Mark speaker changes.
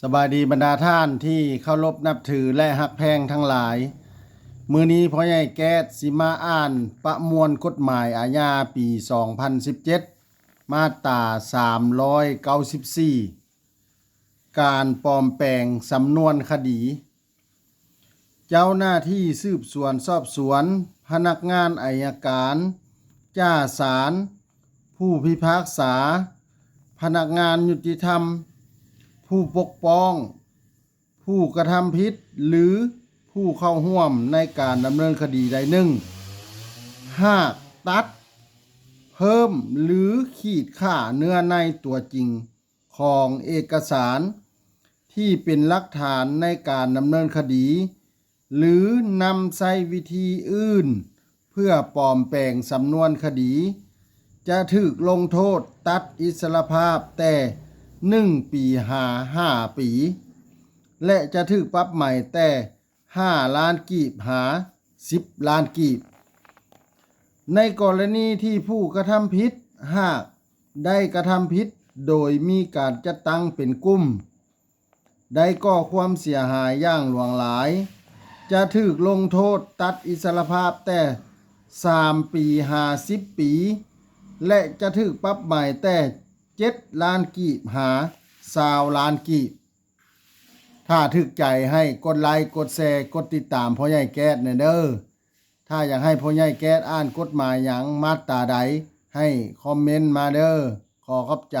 Speaker 1: สบายดีบรรดาท่านที่เคารพนับถือและฮักแพงทั้งหลาย มื้อนี้พ่อใหญ่แก๊สสิมาอ่านประมวลกฎหมายอาญาปี 2017 มาตรา 394 การปลอมแปลงสำนวนคดี เจ้าหน้าที่สืบสวนสอบสวน พนักงานอัยการจ้าศาลผู้พิพากษา พนักงานยุติธรรม ผู้ปกป้อง ผู้กระทำผิดหรือผู้เข้าร่วมในการดำเนินคดีใดหนึ่งหากตัด เพิ่มหรือขีดค่าเนื้อในตัวจริงของเอกสารที่เป็นหลักฐานในการดำเนินคดีหรือนำใช้วิธีอื่นเพื่อปลอมแปลงสำนวนคดีจะถูกลงโทษตัดอิสรภาพแต่1 ปี5 ปีและจะถูกปรับใหม่แต่5 ล้านกีบ10 ล้านกีบในกรณีที่ผู้กระทำผิดหากได้กระทำผิดโดยมีการจัดตั้งเป็นกลุ่มได้ก่อความเสียหายอย่างหลวงหลายจะถูกลงโทษตัดอิสรภาพแต่3 ปี50 ปีและจะถูกปรับใหม่แต่7 ล้านกีบ20 ล้านกีบถ้าถึกใจให้กดไลค์กดแชร์กดติดตามพ่อใหญ่แก๊สเด้อถ้าอยากให้พ่อใหญ่แก๊สอ่านกฎหมายหยังมาตราใดให้คอมเมนต์มาเด้อขอขอบใจ